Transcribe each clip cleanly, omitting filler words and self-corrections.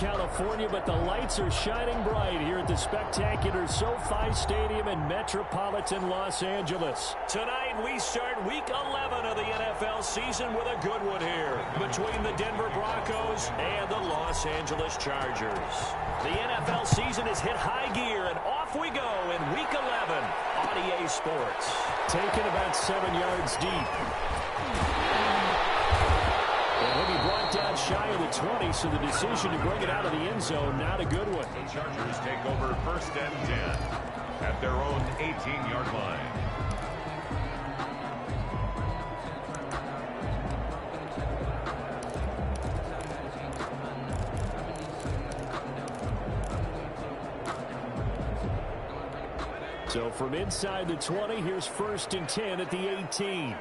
California, but the lights are shining bright here at the spectacular SoFi Stadium in metropolitan Los Angeles. Tonight, we start Week 11 of the NFL season with a good one here between the Denver Broncos and the Los Angeles Chargers. The NFL season has hit high gear, and off we go in Week 11 on EA Sports. Taken about 7 yards deep. And he'll be brought down shy of the 20, so the decision to bring it out of the end zone, not a good one. The Chargers take over 1st and 10 at their own 18-yard line. So from inside the 20, here's 1st and 10 at the 18.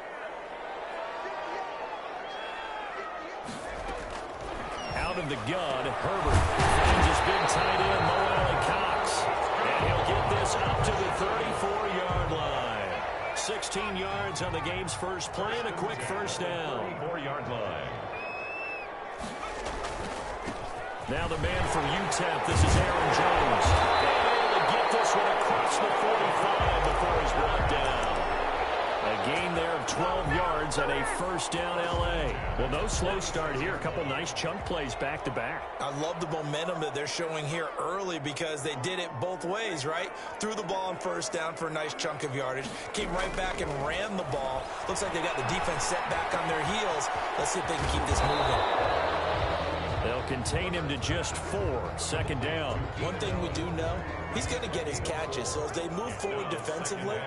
Out of the gun, Herbert finds his big tight end, Cox. And he'll get this up to the 34-yard line. 16 yards on the game's first play and a quick first down. 34-yard line. Now the man from UTEP, this is Aaron Jones. And able to get this one across the 45 before he's brought down. A gain there of 12 yards and a first down L.A. Well, no slow start here. A couple nice chunk plays back-to-back. I love the momentum that they're showing here early because they did it both ways, right? Threw the ball on first down for a nice chunk of yardage. Came right back and ran the ball. Looks like they got the defense set back on their heels. Let's see if they can keep this moving. They'll contain him to just 4. 2nd down. One thing we do know, he's going to get his catches. So as they move forward defensively,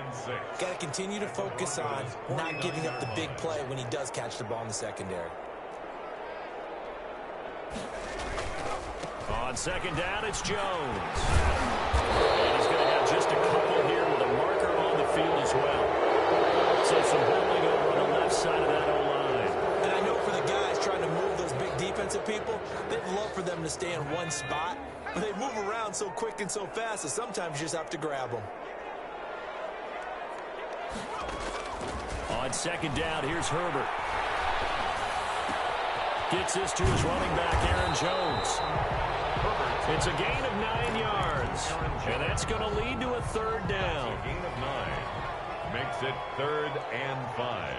got to continue to focus on not giving up the big play when he does catch the ball in the secondary. On 2nd down, it's Jones. And he's going to have just a couple here with a marker on the field as well. So some holding over on the left side of that O-line. And I know for the guys trying to move those big defensive people, they'd love for them to stay in one spot. But they move around so quick and so fast that sometimes you just have to grab them. On 2nd down, here's Herbert. Gets this to his running back, Aaron Jones. It's a gain of 9 yards. And that's going to lead to a 3rd down. A gain of 9 makes it 3rd and 5.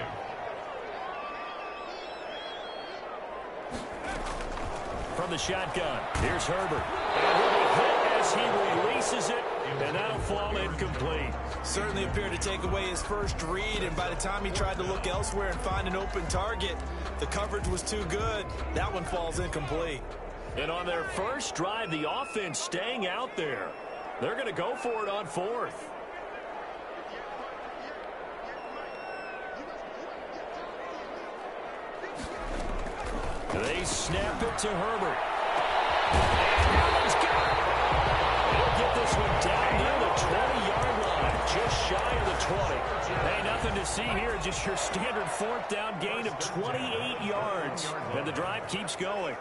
From the shotgun, here's Herbert. And he'll be hit as he releases it, and that'll fall incomplete. Certainly appeared to take away his first read, and by the time he tried to look elsewhere and find an open target, the coverage was too good. That one falls incomplete. And on their first drive, the offense staying out there. They're going to go for it on 4th. They snap it to Herbert. And Allen's got it. He'll get this one down near the 20-yard line, just shy of the 20. Hey, nothing to see here, just your standard 4th down gain of 28 yards. And the drive keeps going.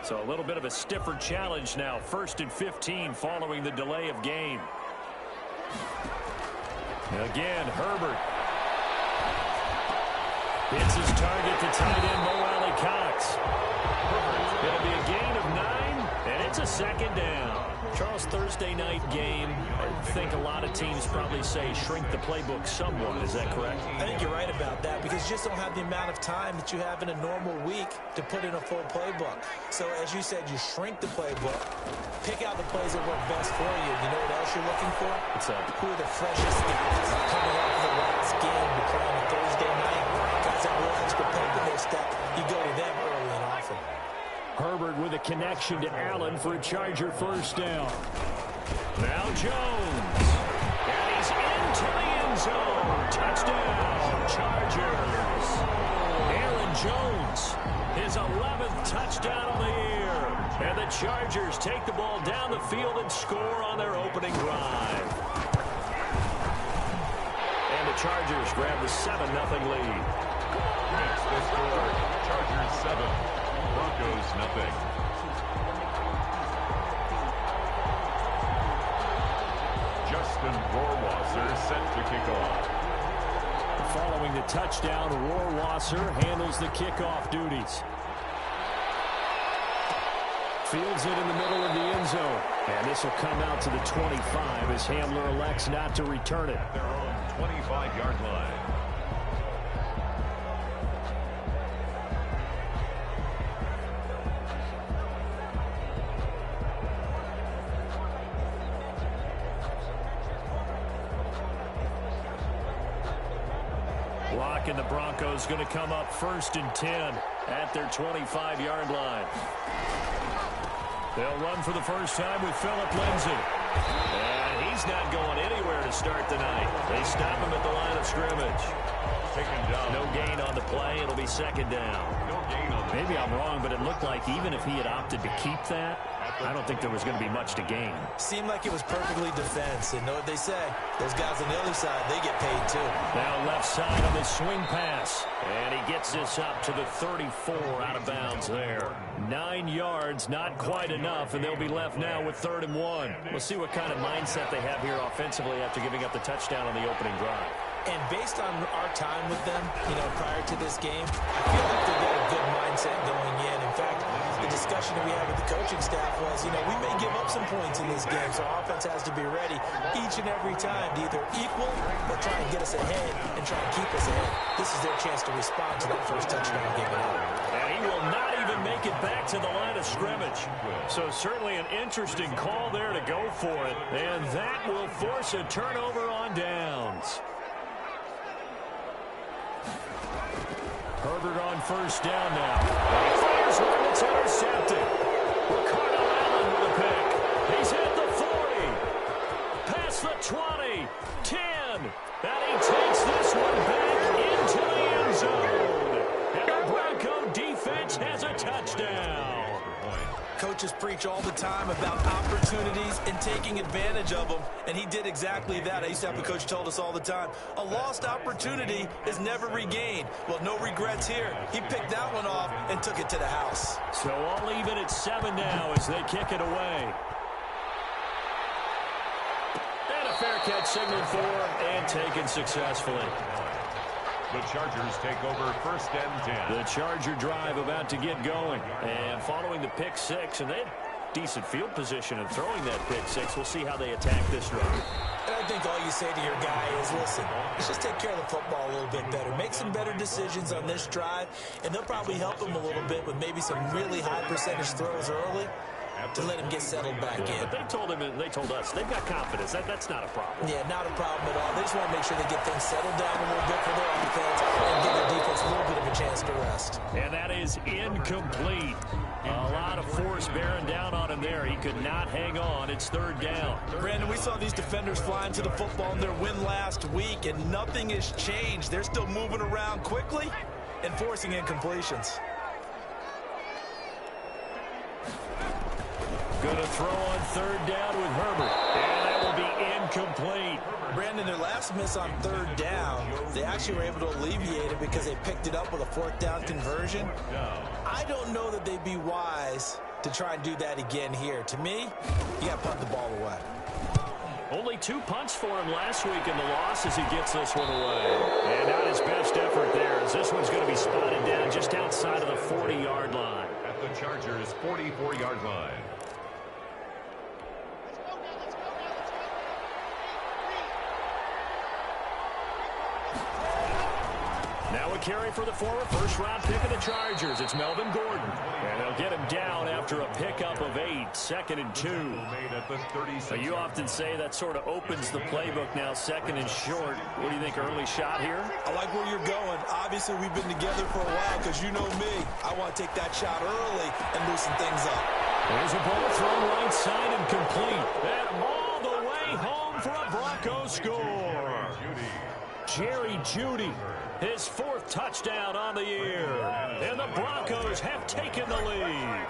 So a little bit of a stiffer challenge now. 1st and 15 following the delay of game. Again, Herbert. Hits his target to tight end Cox. It'll be a gain of 9, and it's a 2nd down. Charles, Thursday night game, I think a lot of teams probably say shrink the playbook somewhat. Is that correct? I think you're right about that because you just don't have the amount of time that you have in a normal week to put in a full playbook. So as you said, you shrink the playbook, pick out the plays that work best for you. You know what else you're looking for? Who are the freshest guys coming off the last game to play on a Thursday night? Guys that will extra pep in their step. You go to them early and often. Herbert with a connection to Allen for a Charger first down. Now Jones. And he's into the end zone. Touchdown, Chargers. Aaron Jones, his 11th touchdown of the year. And the Chargers take the ball down the field and score on their opening drive. And the Chargers grab the 7-0 lead. Makes the score. Chargers 7, Broncos nothing. Justin Rohrwasser set to kick off. Following the touchdown, Rohrwasser handles the kickoff duties. Fields it in the middle of the end zone. And this will come out to the 25 as Hamler elects not to return it. Their own 25-yard line. Block, and the Broncos going to come up 1st and 10 at their 25-yard line. They'll run for the first time with Phillip Lindsay. And he's not going anywhere to start the night. They stop him at the line of scrimmage. Taken down. No gain on the play. It'll be 2nd down. No gain on the Maybe I'm wrong, but it looked like even if he had opted to keep that, I don't think there was going to be much to gain. Seemed like it was perfectly defense. And know what they say? Those guys on the other side, they get paid too. Now left side on the swing pass. And he gets this up to the 34 out of bounds there. 9 yards, not quite enough, and they'll be left now with 3rd and 1. We'll see what kind of mindset they have here offensively after giving up the touchdown on the opening drive. And based on our time with them, prior to this game, I feel like they've got a good mindset going in. In fact, the discussion that we had with the coaching staff was, we may give up some points in this game, so our offense has to be ready each and every time to either equal or try and get us ahead and try and keep us ahead. This is their chance to respond to that first touchdown given up. And he will not even make it back to the line of scrimmage. So certainly an interesting call there to go for it. And that will force a turnover on downs. Herbert on 1st down now. He fires one that's intercepted. Ricardo Allen with a pick. He's at the 40. Past the 20. 10. And he takes this one back into the end zone. And the Bronco defense has a touchdown. Coaches preach all the time about opportunities and taking advantage of them, and he did exactly that. I used to have a coach told us all the time, a lost opportunity is never regained. Well, no regrets here. He picked that one off and took it to the house. So all even at 7 now as they kick it away. And a fair catch signaled for and taken successfully. The Chargers take over 1st and 10. The Charger drive about to get going. And following the pick 6, and they had decent field position and throwing that pick 6. We'll see how they attack this drive. And I think all you say to your guy is, listen, let's just take care of the football a little bit better. Make some better decisions on this drive, and they'll probably help him a little bit with maybe some really high percentage throws early to let him get settled back in. But they told us they've got confidence. That's not a problem. Yeah, not a problem at all. They just want to make sure they get things settled down a little bit for their offense and give their defense a little bit of a chance to rest. And that is incomplete. A lot of force bearing down on him there. He could not hang on. It's 3rd down. Brandon, we saw these defenders flying to the football in their win last week, and nothing has changed. They're still moving around quickly and forcing incompletions. Going to throw on 3rd down with Herbert. And that will be incomplete. Brandon, their last miss on 3rd down, they actually were able to alleviate it because they picked it up with a 4th down conversion. I don't know that they'd be wise to try and do that again here. To me, you got to punt the ball away. Only 2 punts for him last week in the loss as he gets this one away. And not his best effort there as this one's going to be spotted down just outside of the 40-yard line. At the Chargers' 44-yard line. Now a carry for the former first-round pick of the Chargers. It's Melvin Gordon. And they'll get him down after a pickup of 8, 2nd and 2. You often say that sort of opens the playbook now, 2nd and short. What do you think, early shot here? I like where you're going. Obviously, we've been together for a while because you know me. I want to take that shot early and loosen things up. There's a ball thrown right side and complete. And all the way home for a Broncos score. Jerry Jeudy. His 4th touchdown on the year. And the Broncos have taken the lead.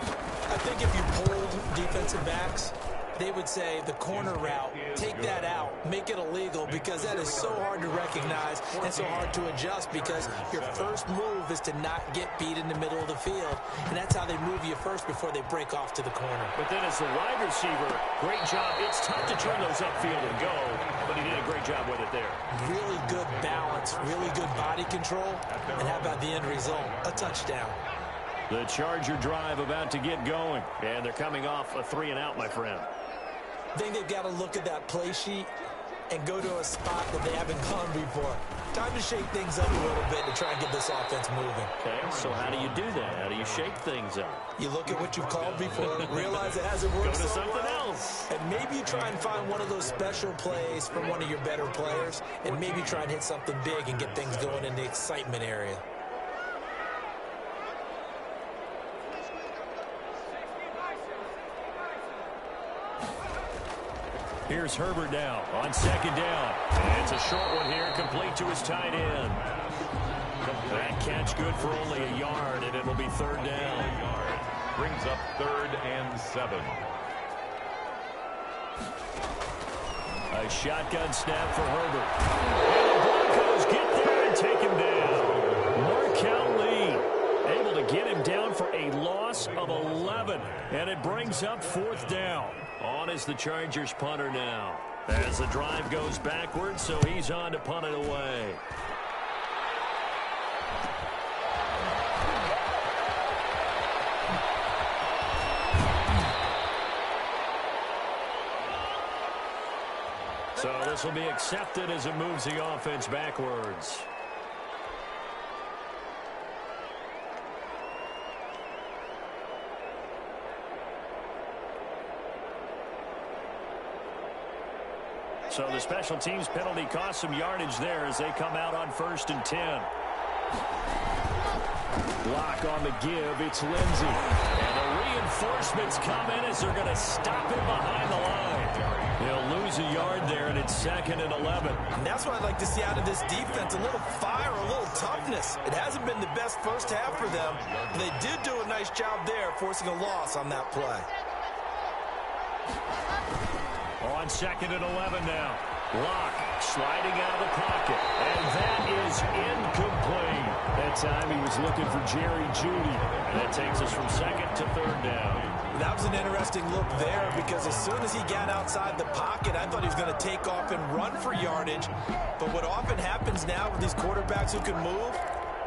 I think if you pulled defensive backs they would say the corner route, take that out, make it illegal, because that is so hard to recognize and so hard to adjust, because your first move is to not get beat in the middle of the field, and that's how they move you first before they break off to the corner. But then as the wide receiver, great job. It's tough to turn those upfield and go, but he did a great job with it there. Really good balance, really good body control, and how about the end result? A touchdown. The Charger drive about to get going, and they're coming off a 3-and-out, my friend. I think they've got to look at that play sheet and go to a spot that they haven't gone before. Time to shake things up a little bit to try and get this offense moving. Okay, so how do you do that? How do you shake things up? You look at what you've called before, realize it hasn't worked. Go to so something well, else. and maybe you try and find one of those special plays from one of your better players, and maybe try and hit something big and get things going in the excitement area. Here's Herbert now on second down. And it's a short one here, complete to his tight end. That catch good for only a yard, and it'll be third down. Brings up 3rd and 7. A shotgun snap for Herbert. And the Broncos get there and take him down. Markel Lee able to get him down for a loss of 11. And it brings up 4th down. On is the Chargers punter now. As the drive goes backwards, so he's on to punt it away. So this will be accepted as it moves the offense backwards. So the special teams penalty cost some yardage there as they come out on 1st and 10. Block on the give. It's Lindsey. And the reinforcements come in as they're going to stop him behind the line. He'll lose a yard there, and it's 2nd and 11. And that's what I'd like to see out of this defense, a little fire, a little toughness. It hasn't been the best first half for them, but they did do a nice job there, forcing a loss on that play. On 2nd and 11 now. Lock sliding out of the pocket. And that is incomplete. That time he was looking for Jerry Jeudy. And that takes us from 2nd to 3rd down. That was an interesting look there, because as soon as he got outside the pocket, I thought he was going to take off and run for yardage. But what often happens now with these quarterbacks who can move,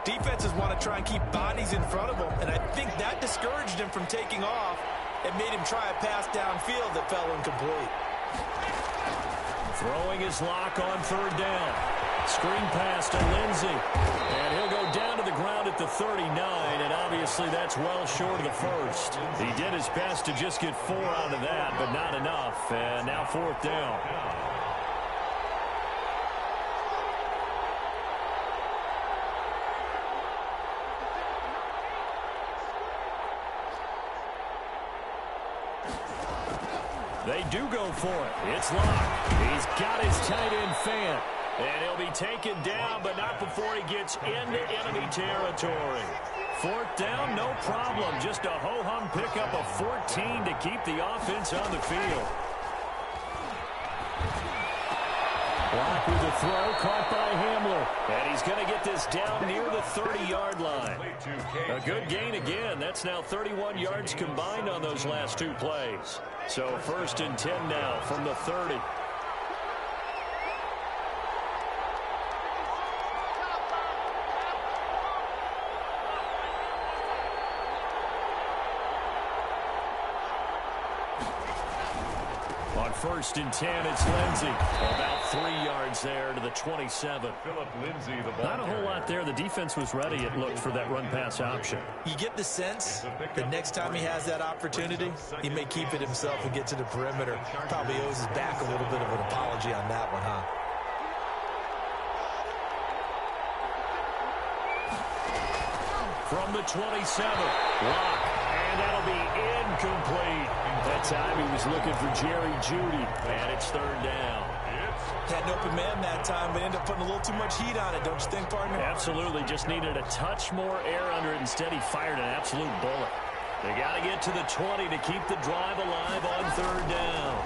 defenses want to try and keep bodies in front of them. And I think that discouraged him from taking off and made him try a pass downfield that fell incomplete. Throwing his Lock on 3rd down. Screen pass to Lindsey. And he'll go down to the ground at the 39, and obviously that's well short of the first. He did his best to just get 4 out of that, but not enough. And now 4th down. They do go for it. It's Lock. He's got his tight end fan. And he'll be taken down, but not before he gets into enemy territory. 4th down, no problem. Just a ho-hum pickup of 14 to keep the offense on the field. Lock with the throw, caught by Hamler. And he's going to get this down near the 30-yard line. A good gain again. That's now 31 yards combined on those last 2 plays. So 1st and 10 now from the 30. On 1st and 10, it's Lindsey. About 3 yards there to the 27. Philip Lindsey, the ball Not a whole lot there. The defense was ready, it looked, for that run-pass option. You get the sense that next time he has that opportunity, he may keep it himself and get to the perimeter. Probably owes his back a little bit of an apology on that one, huh? From the 27, Lock, and that'll be incomplete. That time he was looking for Jerry Jeudy, and it's 3rd down. Had an open man that time, but ended up putting a little too much heat on it, don't you think, partner? Absolutely, just needed a touch more air under it. Instead, he fired an absolute bullet. They got to get to the 20 to keep the drive alive on third down.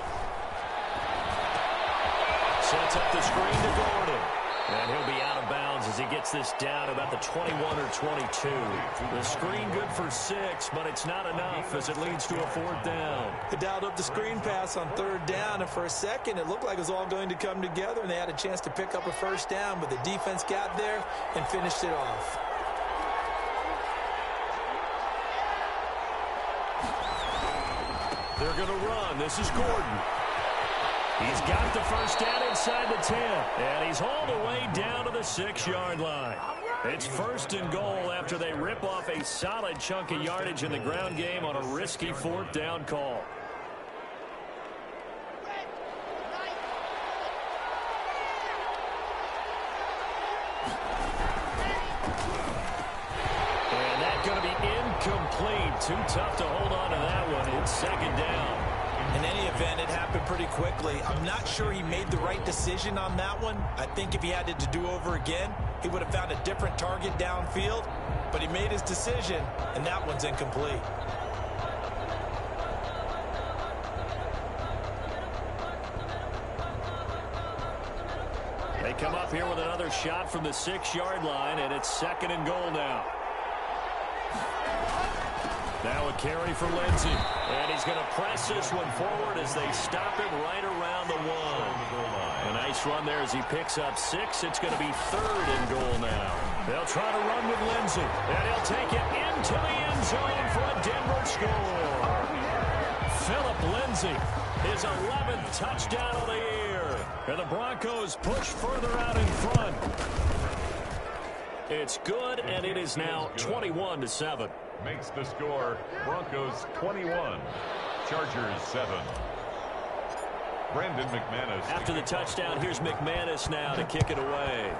Sets up the screen to Gordon. And he'll be out of bounds as he gets this down about the 21 or 22. The screen good for 6, but it's not enough as it leads to a fourth down. They dialed up the screen pass on third down, and for a second it looked like it was all going to come together, and they had a chance to pick up a first down, but the defense got there and finished it off. They're going to run. This is Gordon. He's got the first down inside the 10, and he's hauled away down to the 6-yard line. It's first and goal after they rip off a solid chunk of yardage in the ground game on a risky fourth down call. And that's going to be incomplete. Too tough to hold on to that one. It's second down. In any event, it happened pretty quickly. I'm not sure he made the right decision on that one. I think if he had it to do over again, he would have found a different target downfield. But he made his decision, and that one's incomplete. They come up here with another shot from the 6-yard line, and it's second and goal now. Now a carry for Lindsey. And he's going to press this one forward as they stop him right around the 1. A nice run there as he picks up 6. It's going to be third and goal now. They'll try to run with Lindsey. And he'll take it into the end zone for a Denver score. Philip Lindsey, his 11th touchdown of the year. And the Broncos push further out in front. It's good, and it is now 21-7. Makes the score Broncos 21, Chargers 7. Brandon McManus. After the touchdown, here's McManus now to kick it away.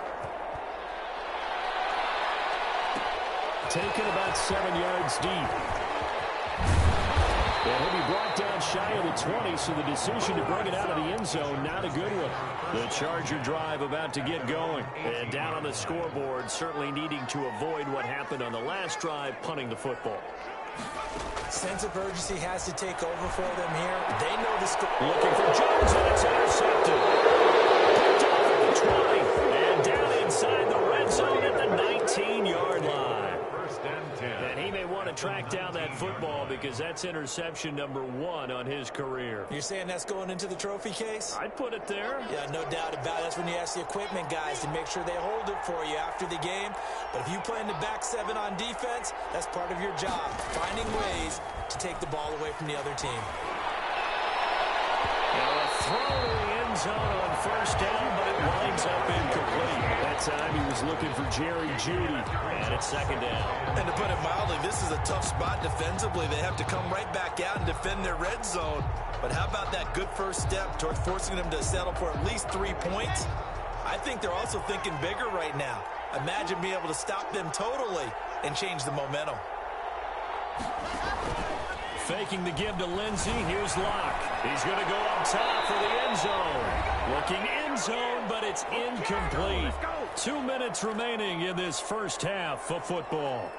Taken about 7 yards deep. And he'll be brought down shy of the 20, so the decision to bring it out of the end zone, not a good one. The Charger drive about to get going. And down on the scoreboard, certainly needing to avoid what happened on the last drive, punting the football. Sense of urgency has to take over for them here. They know the score. Looking for Jones, and it's intercepted. Picked off at the 20, and down inside the red zone at the 19-yard line. And he may want to track down that football because that's interception number 1 on his career. You're saying that's going into the trophy case? I'd put it there. Yeah, no doubt about it. That's when you ask the equipment guys to make sure they hold it for you after the game. But if you play in the back 7 on defense, that's part of your job, finding ways to take the ball away from the other team. Now a throw to the end zone on first down, but it winds up incomplete. That time he was looking for Jerry Jeudy, and it's second down. And to put it mildly, this is a tough spot defensively. They have to come right back out and defend their red zone. But how about that good first step towards forcing them to settle for at least 3 points? I think they're also thinking bigger right now. Imagine being able to stop them totally and change the momentum. Faking the give to Lindsey. Here's Locke. He's going to go up top for the end zone. Looking end zone, but it's incomplete. 2 minutes remaining in this first half of football.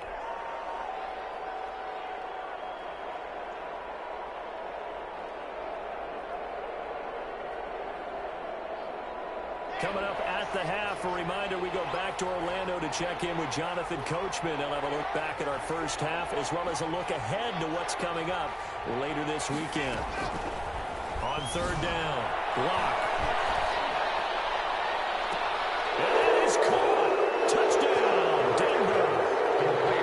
Coming up at the half, a reminder, we go back to Orlando to check in with Jonathan Coachman. They'll have a look back at our first half as well as a look ahead to what's coming up later this weekend. On third down, Locke. And it is caught. Touchdown, Denver.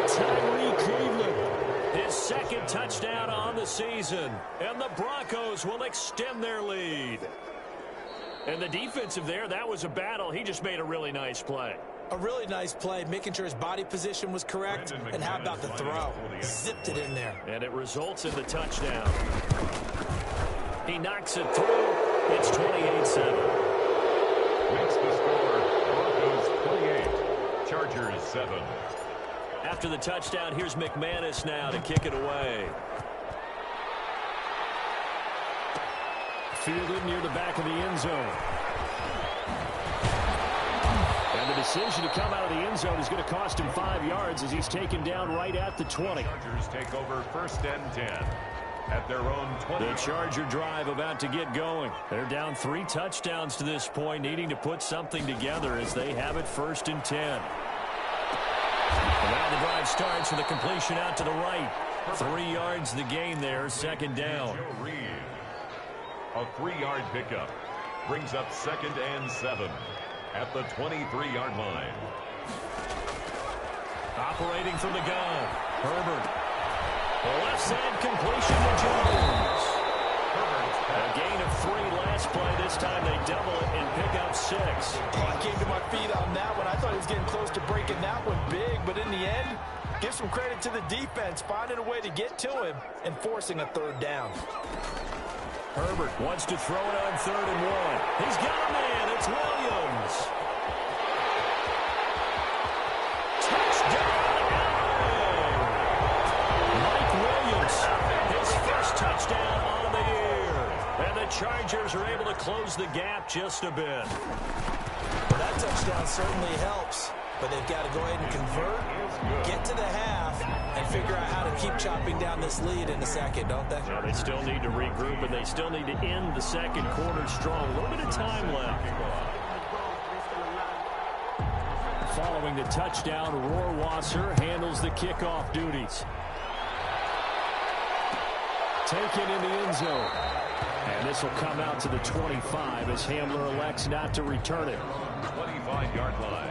Tyree Cleveland, his second touchdown on the season. And the Broncos will extend their lead. And the defensive there, that was a battle. He just made a really nice play. A really nice play, making sure his body position was correct. And how about the throw? Zipped it in there. And it results in the touchdown. He knocks it through. It's 28-7. Makes the score Broncos 28, Chargers 7. After the touchdown, here's McManus now to kick it away. Fielded near the back of the end zone. And the decision to come out of the end zone is going to cost him 5 yards as he's taken down right at the 20. Chargers take over 1st and 10 at their own 20. The Charger drive about to get going. They're down 3 touchdowns to this point, needing to put something together as they have it 1st and 10. And now the drive starts with a completion out to the right. 3 yards the gain there, 2nd down. A 3-yard pickup brings up 2nd and 7 at the 23-yard line. Operating from the gun, Herbert. The left side completion to Jones. A gain of 3 last play. This time they double it and pick up 6. I came to my feet on that one. I thought he was getting close to breaking that one big, but in the end, give some credit to the defense, finding a way to get to him and forcing a 3rd down. Herbert wants to throw it on 3rd and 1. He's got a man. It's Williams. Touchdown, Mike Williams, his first touchdown on the year. And the Chargers are able to close the gap just a bit. Well, that touchdown certainly helps, but they've got to go ahead and convert, get to the half, and figure out how to keep chopping down this lead in the second, don't they? Yeah, they still need to regroup, and they still need to end the second quarter strong. A little bit of time left. Following the touchdown, Rohrwasser handles the kickoff duties. Taken in the end zone. And this will come out to the 25 as Hamler elects not to return it. 25-yard line.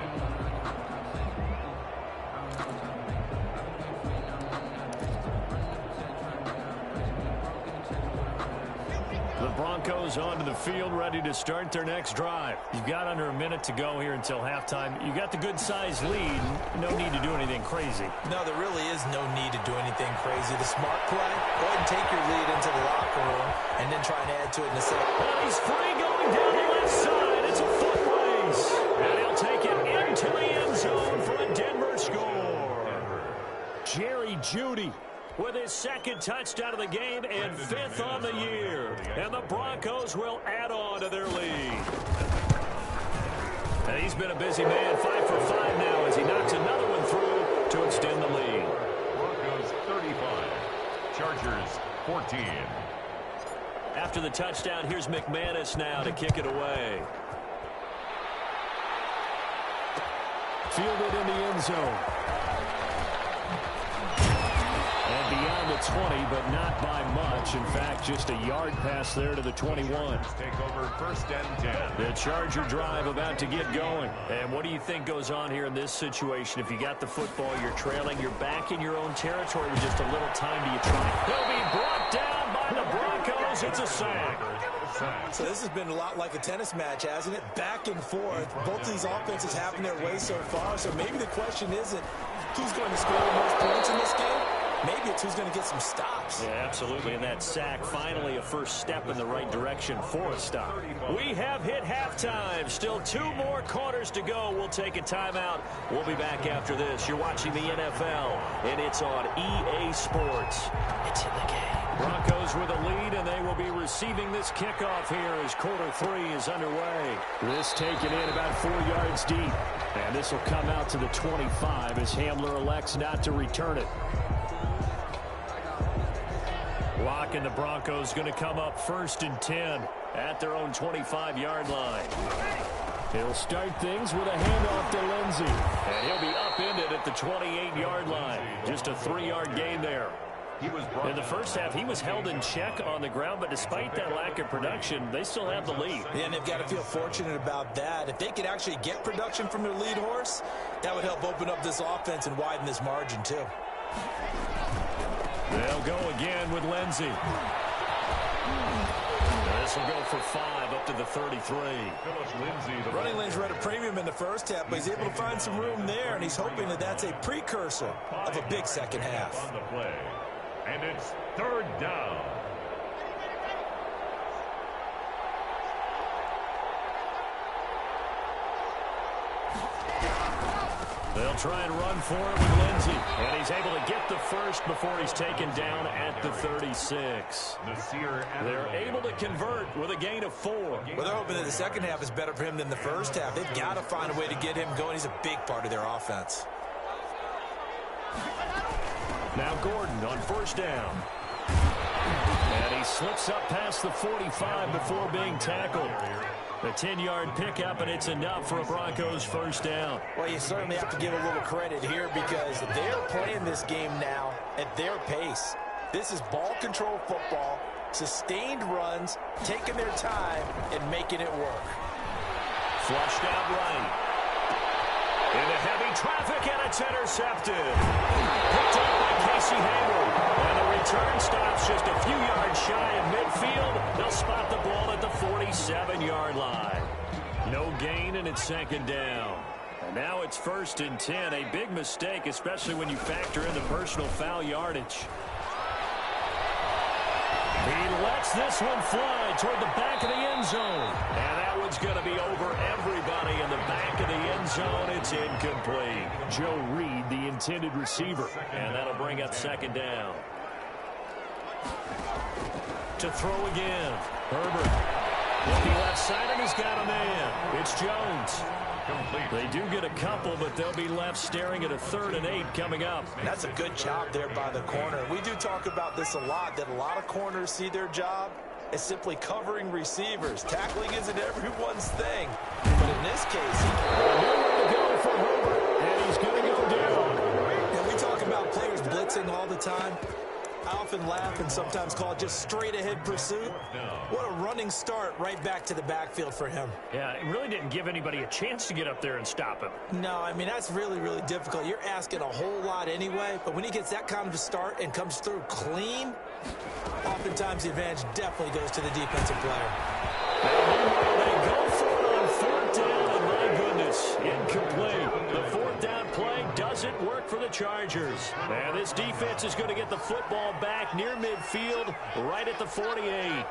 The Broncos onto the field, ready to start their next drive. You've got under a minute to go here until halftime. You got the good-sized lead. No need to do anything crazy. No, there really is no need to do anything crazy. The smart play, go ahead and take your lead into the locker room and then try and add to it in the second. Well, he's free going down the left side. It's a foot race. And he'll take it into the end zone for a Denver score. Jerry Jeudy with his 2nd touchdown of the game and 5th on the year. And the Broncos will add on to their lead. And he's been a busy man, 5 for 5 now as he knocks another one through to extend the lead. Broncos 35, Chargers 14. After the touchdown, here's McManus now to kick it away. Fielded in the end zone. And beyond the 20, but not by much. In fact, just a yard pass there to the 21. Take over 1st and 10. The Charger drive about to get going. And what do you think goes on here in this situation? If you got the football, you're trailing, you're back in your own territory with just a little time. Do you try? He'll be brought down by the Broncos. It's a sack. So this has been a lot like a tennis match, hasn't it? Back and forth. Both these offenses having their way so far. So maybe the question isn't who's going to score the most points in this game. Maybe it's who's going to get some stops. Yeah, absolutely. And that sack, finally a first step in the right direction for a stop. We have hit halftime. Still 2 more quarters to go. We'll take a timeout. We'll be back after this. You're watching the NFL, and it's on EA Sports. It's in the game. Broncos with a lead, and they will be receiving this kickoff here as quarter 3 is underway. This taken in about 4 yards deep. And this will come out to the 25 as Hamler elects not to return it. Lock and the Broncos going to come up 1st and 10 at their own 25-yard line. He'll start things with a handoff to Lindsey. And he'll be upended at the 28-yard line. Just a 3-yard gain there. In the first half, he was held in check on the ground, but despite that lack of production, they still have the lead. Yeah, and they've got to feel fortunate about that. If they could actually get production from their lead horse, that would help open up this offense and widen this margin, too. They'll go again with Lindsey. This will go for 5 up to the 33. The running lanes were at a premium in the first half, but he's able to find some room there, and he's hoping that that's a precursor of a big second half. On the play. And it's 3rd down. They'll try and run for it with Lindsey. And he's able to get the first before he's taken down at the 36. They're able to convert with a gain of 4. Well, they're hoping that the second half is better for him than the first half. They've got to find a way to get him going. He's a big part of their offense. Now Gordon on first down. And he slips up past the 45 before being tackled. A 10-yard pickup, and it's enough for a Broncos first down. Well, you certainly have to give a little credit here because they're playing this game now at their pace. This is ball control football, sustained runs, taking their time, and making it work. Flushed out right. Into heavy traffic, and it's intercepted. Picked up by Casey Hayward. And the return stops just a few yards shy of midfield. They'll spot the ball at the 47-yard line. No gain, and it's second down. And now it's 1st and 10. A big mistake, especially when you factor in the personal foul yardage. He lets this one fly toward the back of the end zone. And that one's going to be over everybody in the back of the end zone. It's incomplete. Joe Reed, the intended receiver. And that'll bring up second down. To throw again. Herbert. Looking left side, and he's got a man. It's Jones. They do get a couple, but they'll be left staring at a 3rd and 8 coming up. That's a good job there by the corner. We do talk about this a lot, that a lot of corners see their job as simply covering receivers. Tackling isn't everyone's thing. But in this case, nowhere to go for Herbert, and he's going to go down. And we talk about players blitzing all the time. I often laugh and sometimes call it just straight-ahead pursuit. What a running start right back to the backfield for him. Yeah, it really didn't give anybody a chance to get up there and stop him. No, I mean, that's really, really difficult. You're asking a whole lot anyway, but when he gets that kind of a start and comes through clean, oftentimes the advantage definitely goes to the defensive player. They go for it on 4th down, and my goodness, incomplete. The 4th down play doesn't work for the Chargers. And this defense is going to get the football back near midfield, right at the 48.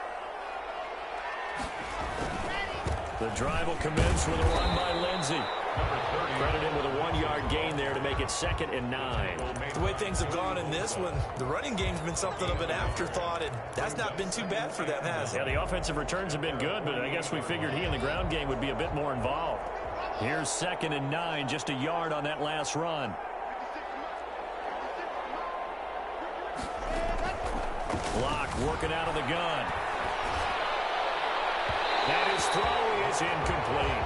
The drive will commence with a run by Lindsey. Credited with a 1-yard gain there to make it 2nd and 9. The way things have gone in this one, the running game's been something of an afterthought, and that's not been too bad for them, has it? Yeah, the offensive returns have been good, but I guess we figured he in the ground game would be a bit more involved. Here's 2nd and 9, just a yard on that last run. Block working out of the gun. And his throw is incomplete.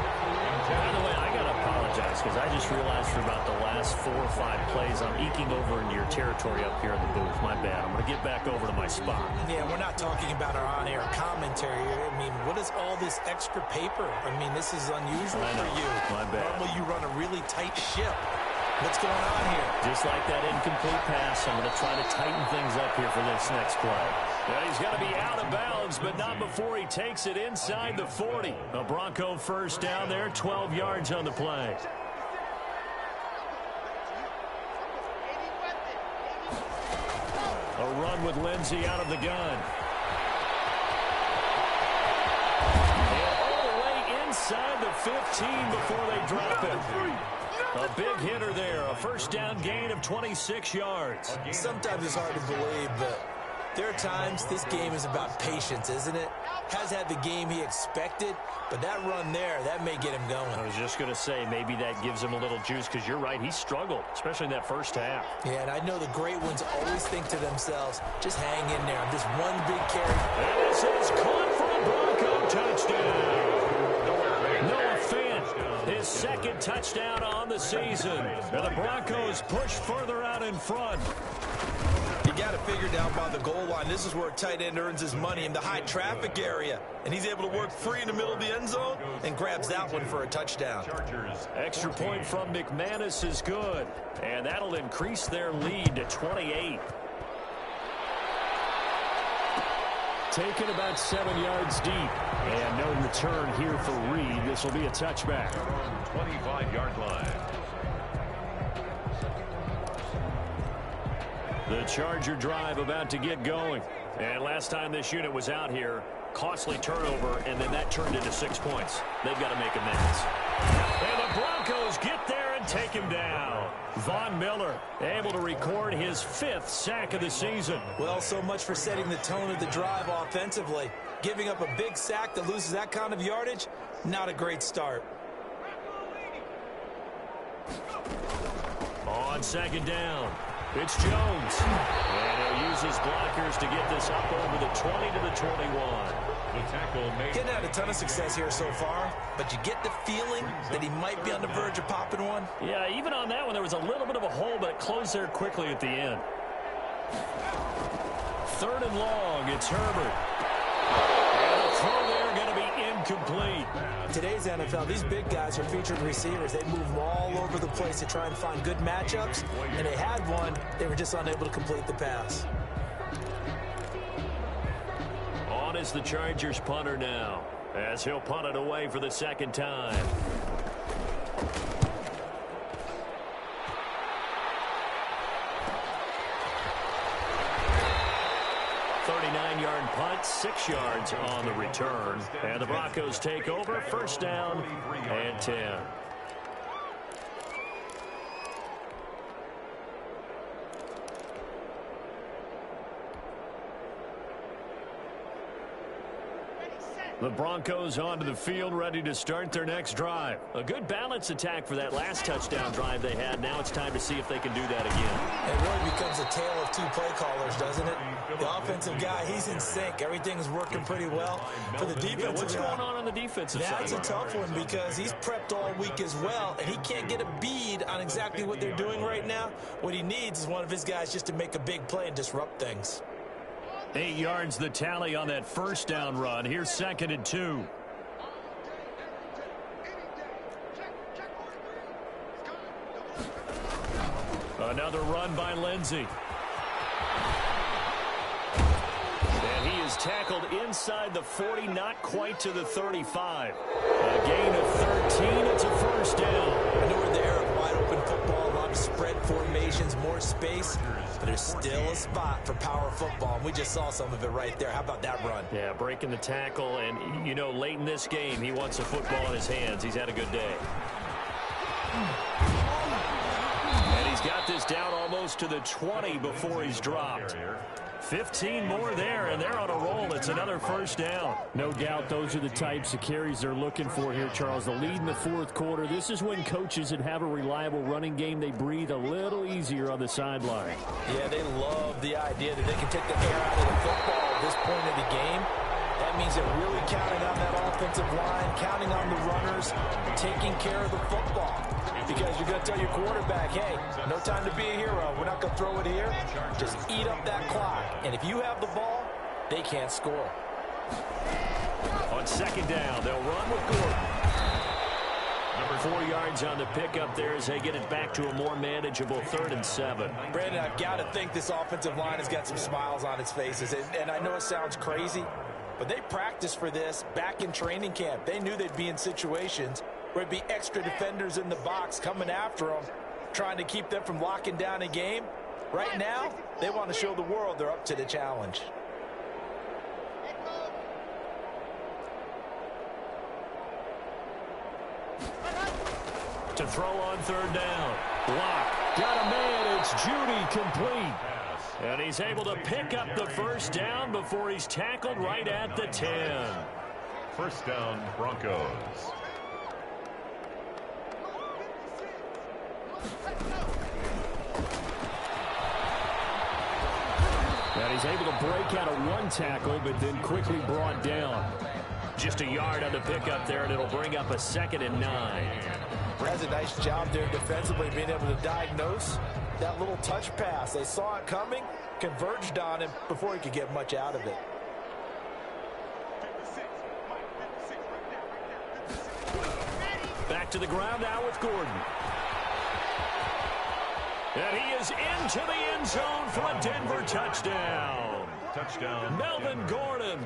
By the way, I got to apologize because I just realized for about the last 4 or 5 plays I'm eking over into your territory up here in the booth. My bad. I'm going to get back over to my spot. Yeah, we're not talking about our on-air commentary here. I mean, what is all this extra paper? I mean, this is unusual for you. My bad. Normally you run a really tight ship. What's going on here? Just like that incomplete pass, I'm going to try to tighten things up here for this next play. Well, he's got to be out of bounds, but not before he takes it inside the 40. A Bronco first down there, 12 yards on the play. A run with Lindsey out of the gun. And all the way inside the 15 before they drop it. A big hitter there, a first down gain of 26 yards. Sometimes it's hard to believe, but there are times this game is about patience, isn't it? Has had the game he expected, but that run there, that may get him going. I was just going to say, maybe that gives him a little juice, because you're right, he struggled, especially in that first half. Yeah, and I know the great ones always think to themselves, just hang in there. I'm just one big carry. And this is caught for a Bronco touchdown. Noah Fant, his 2nd touchdown on the season. And the Broncos push further out in front. You got to figure down by the goal line. This is where a tight end earns his money, in the high traffic area. And he's able to work free in the middle of the end zone and grabs that one for a touchdown. Extra point from McManus is good. And that'll increase their lead to 28. Taken about 7 yards deep. And no return here for Reed. This will be a touchback. 25-yard line. The Charger drive about to get going. And last time this unit was out here, costly turnover, and then that turned into 6 points. They've got to make amends. And the Broncos get there and and take him down. Von Miller able to record his 5th sack of the season. Well, so much for setting the tone of the drive offensively. Giving up a big sack that loses that kind of yardage, not a great start. On 2nd down, it's Jones. And he'll use his blockers to get this up over the 20 to the 21. The tackle made. Getting had a ton of success here so far, but you get the feeling that he might be on the verge of popping one. Yeah, even on that one, there was a little bit of a hole, but it closed there quickly at the end. 3rd and long, it's Herbert. And the throw there going to be incomplete. Today's NFL, these big guys are featured receivers. They move all over the place to try and find good matchups, and they had one. They were just unable to complete the pass. On is the Chargers punter now, as he'll punt it away for the 2nd time. 39-yard punt, 6 yards on the return. And the Broncos take over, 1st down and 10. The Broncos onto the field, ready to start their next drive. A good balance attack for that last touchdown drive they had. Now it's time to see if they can do that again. It really becomes a tale of 2 play callers, doesn't it? The offensive guy, he's in sync. Everything's working pretty well. For the defensive What's going on the defensive side? That's a tough one because he's prepped all week as well, and he can't get a bead on exactly what they're doing right now. What he needs is one of his guys just to make a big play and disrupt things. 8 yards the tally on that 1st down run. Here's 2nd and 2. Another run by Lindsey. And he is tackled inside the 40, not quite to the 35. A gain of 13. It's a 1st down. I know we're in the era of wide open football, a lot of spread formations, more space, but there's still a spot for power football, and we just saw some of it right there. How about that run? Yeah, breaking the tackle, and, you know, late in this game, he wants the football in his hands. He's had a good day. And he's got this down almost to the 20 before he's dropped. 15 more there, and they're on a roll. It's another 1st down. No doubt those are the types of carries they're looking for here, Charles. The lead in the 4th quarter. This is when coaches that have a reliable running game, they breathe a little easier on the sideline. Yeah, they love the idea that they can take the air out of the football at this point of the game. That means they're really counting on that offensive line, counting on the runners, taking care of the football. Because you're going to tell your quarterback, hey, no time to be a hero. We're not going to throw it here. Just eat up that clock. And if you have the ball, they can't score. On 2nd down, they'll run with Gordon. Number 4 yards on the pickup there as they get it back to a more manageable 3rd and 7. Brandon, I've got to think this offensive line has got some smiles on its faces. And I know it sounds crazy, but they practiced for this back in training camp. They knew they'd be in situations where there'd be extra defenders in the box coming after them, trying to keep them from locking down a game. Right now, they want to show the world they're up to the challenge. To throw on 3rd down. Block. Got a man. It's Judy complete. And he's able to pick up the 1st down before he's tackled right at the 10. 1st down, Broncos. And he's able to break out of 1 tackle, but then quickly brought down. Just a yard on the pickup there, and it'll bring up a 2nd and 9. Brad's a nice job there defensively, being able to diagnose that little touch pass. They saw it coming, converged on him before he could get much out of it. Back to the ground now with Gordon. And he is into the end zone for a Denver touchdown. Touchdown. Melvin Gordon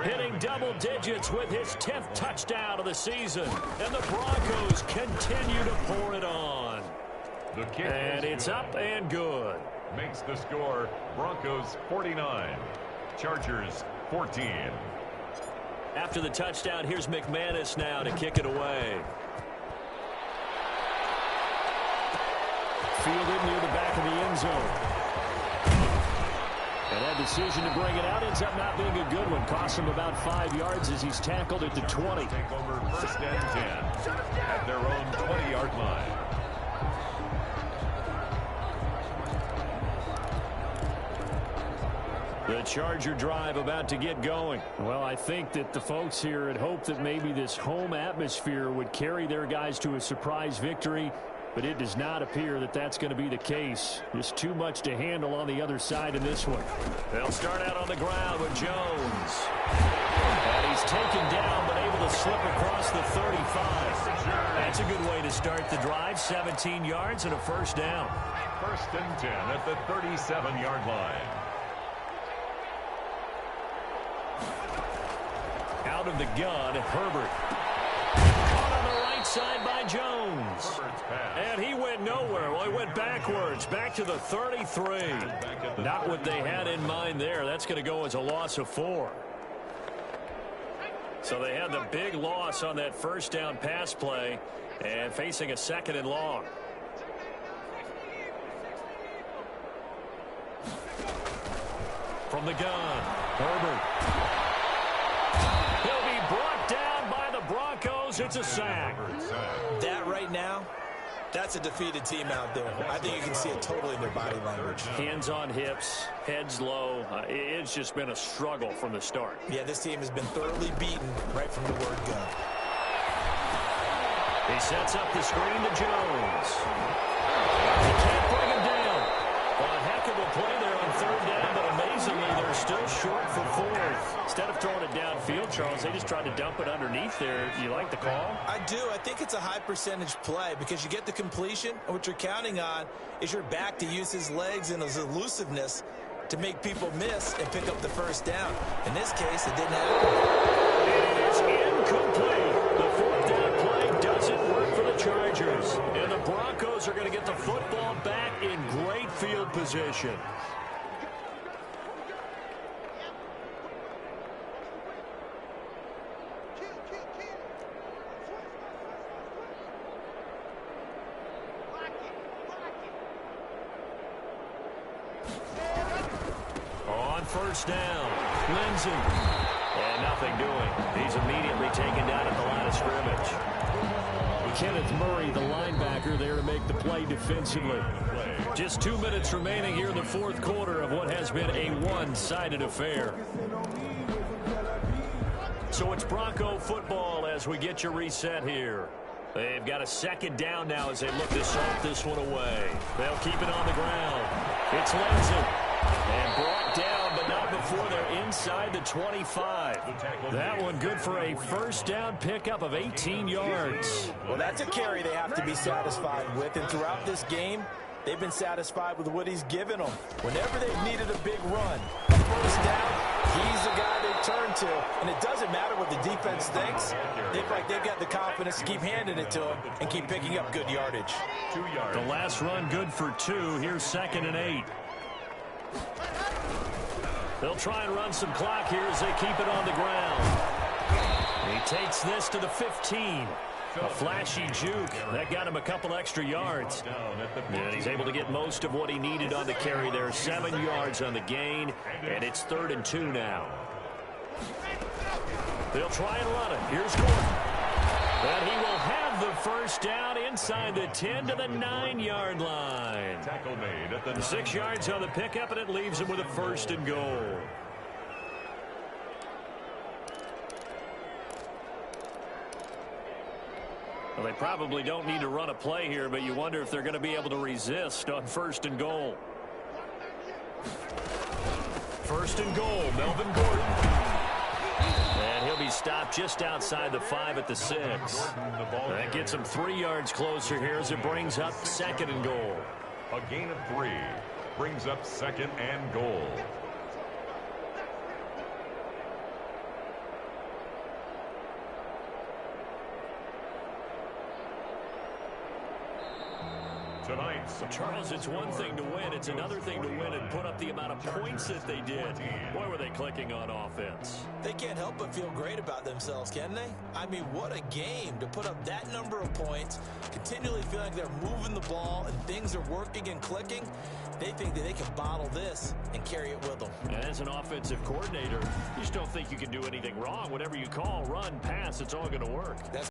hitting double digits with his 10th touchdown of the season. And the Broncos continue to pour it on. The kick and it's up and good. Makes the score Broncos 49, Chargers 14. After the touchdown, here's McManus now to kick it away. fielded near the back of the end zone. And that decision to bring it out ends up not being a good one. Costs him about 5 yards as he's tackled at the 20. Take over 1st and 10 at their own 20-yard line. The Charger drive about to get going. Well, I think that the folks here had hoped that maybe this home atmosphere would carry their guys to a surprise victory, but it does not appear that that's going to be the case. Just too much to handle on the other side in this one. They'll start out on the ground with Jones. And he's taken down but able to slip across the 35. That's a good way to start the drive. 17 yards and a first down. 1st and 10 at the 37-yard line. Out of the gun, Herbert. Caught on the right side by Jones. And he went nowhere. Well, he went backwards, back to the 33. Not what they had in mind there. That's going to go as a loss of 4. So they had the big loss on that first down pass play and facing a 2nd and long. From the gun, Herbert. He'll be brought down by the Broncos. It's a sack. That right now, that's a defeated team out there. I think you can see it totally in their body language. Hands on hips, heads low. It's just been a struggle from the start. Yeah, this team has been thoroughly beaten right from the word go. He sets up the screen to Jones. He can't bring him down. Well, a heck of a play there on 3rd down, but amazingly, they're still short for 4th. Instead of throwing it downfield, Charles, they just tried to dump it underneath there. Do you like the call? I do. I think it's a high percentage play because you get the completion, and what you're counting on is your back to use his legs and his elusiveness to make people miss and pick up the first down. In this case, it didn't happen. It is incomplete. The 4th down play doesn't work for the Chargers. And the Broncos are going to get the football back in great field position. On 1st down, Lindsey. And nothing doing. He's immediately taken down at the line of scrimmage. Kenneth Murray, the linebacker, there to make the play defensively. Just 2 minutes remaining here in the 4th quarter of what has been a one-sided affair. So it's Bronco football as we get you reset here. They've got a 2nd down now as they look to salt this one away. They'll keep it on the ground. It's Lindsey. And brought down, but not before they're inside the 25. That one good for a 1st down pickup of 18 yards. Well, that's a carry they have to be satisfied with. And throughout this game, they've been satisfied with what he's given them. Whenever they've needed a big run, a 1st down, he's the guy they turn to. And it doesn't matter what the defense thinks. They feel like they've got the confidence to keep handing it to him and keep picking up good yardage. 2 yards. The last run good for 2. Here's 2nd and 8. They'll try and run some clock here as they keep it on the ground. He takes this to the 15. A flashy juke. That got him a couple extra yards. And he's able to get most of what he needed on the carry there. 7 yards on the gain. And it's 3rd and 2 now. They'll try and run it. Here's Gordon. And he will have the 1st down inside the 10 to the 9-yard line. Tackle made at the 6 yards on the pickup, and it leaves him with a 1st and goal. Well, they probably don't need to run a play here, but you wonder if they're going to be able to resist on 1st and goal. 1st and goal, Melvin Gordon. And he'll be stopped just outside the 5 at the 6. That gets him 3 yards closer here as it brings up 2nd and goal. A gain of 3 brings up 2nd and goal. tonight's. Charles, it's one thing to win. It's another thing to win and put up the amount of points that they did. Boy, were they clicking on offense. They can't help but feel great about themselves, can they? I mean, what a game to put up that number of points, continually feel like they're moving the ball and things are working and clicking. They think that they can bottle this and carry it with them. And as an offensive coordinator, you just don't think you can do anything wrong. Whatever you call, run, pass, it's all going to work. That's